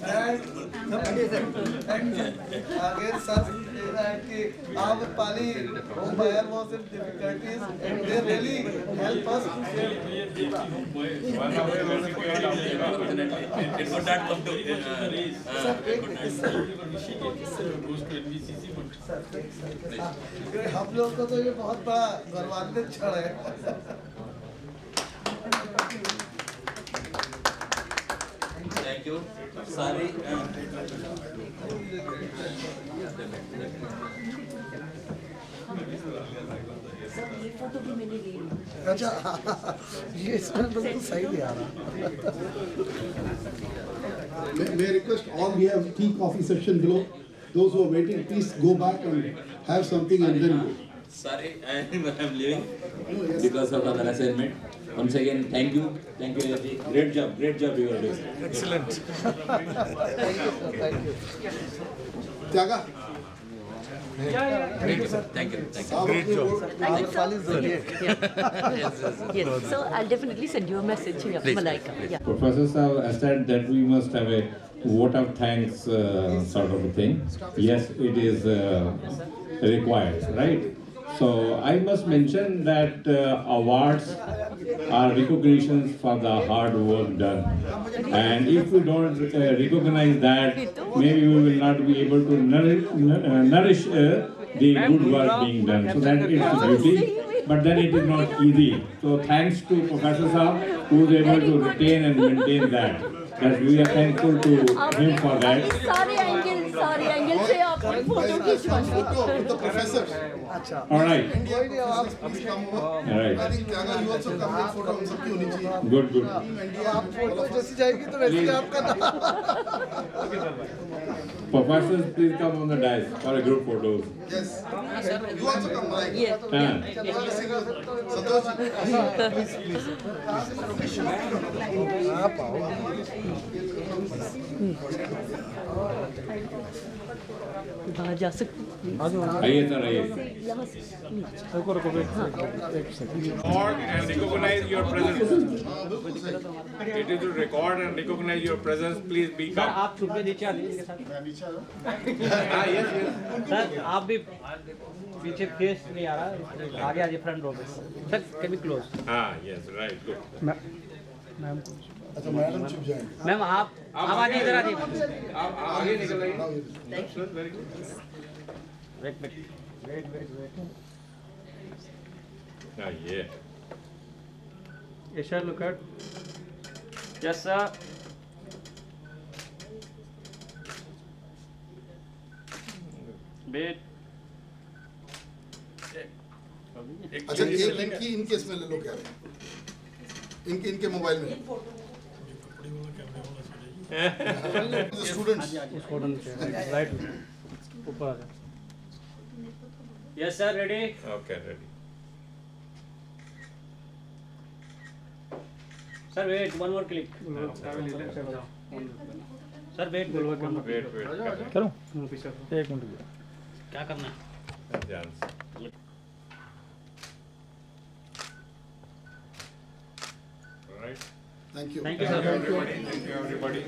and again sir that ki Amrapali home buyer was in difficulties and they really help us to save It would not come to हम लोग को तो ये बहुत बड़ा गौरवान्वित क्षण है Thank you. Sorry. ये फोटो भी मैंने ले ली अच्छा ये इसमें बिल्कुल सही नहीं आ रहा May I request all, we have tea coffee section below. Those who are waiting, please go back and have something and then go. Sorry, I'm leaving because of other assignment. Once again, thank you, Yaji. Great job you are doing. Excellent. Thank you, sir. Thank you. Tyaga. Thank you, sir. Thank you. Great job. Yes. So I'll definitely send you a message here, Malaika. Yeah. Professors have said that we must have a vote of thanks sort of a thing. Yes, it is required, right? So I must mention that awards are recognitions for the hard work done. And if we don't recognize that, maybe we will not be able to nourish the good work being done. So that is the beauty. But then it is not easy. So thanks to Professor Saab, who is able to retain and maintain that. That we are thankful to him for that. सारे angle से आपने photo खींचवानी With the professors. All right. कोई नहीं आप please come over. All right. I think Tyaga, you also come with photo. हम सबकी होनी चाहिए. Good. आप फोटो जैसी जाएगी तो वैसे ही आपका नाम Professors, please come on the dais for a group photos. Yes. You also come, Mike. Yes. Santosh ji. Please. आप आओ बाहर जा सकते आइए सर आइए. Record and recognize your presence. It is to record and recognize your presence. Please be sir calm. आप छुप के नीचे आ जाइए Yes. सर आप भी पीछे फेस नहीं आ रहा आगे आ जाइए फ्रंट रो पे sir can be close Yes, right. Good. Ma'am अच्छा मैडम चुप जाएंगे. मैम आप आ जाइए इधर आ जाइए आप आगे निकल आइए. Very good. Wait Yeah. Yes, sir, look at. Yes, sir. Wait. अच्छा इनकी इनके इसमें ले लो क्या इनके इनके मोबाइल में स्टूडेंट्स राइट ऊपर आ जाओ yes sir ready Okay, ready. Sir wait one more click sir wait Wait. करूं एक मिनट क्या करना है ध्यान से. Right. Thank you thank you sir Thank you, everybody.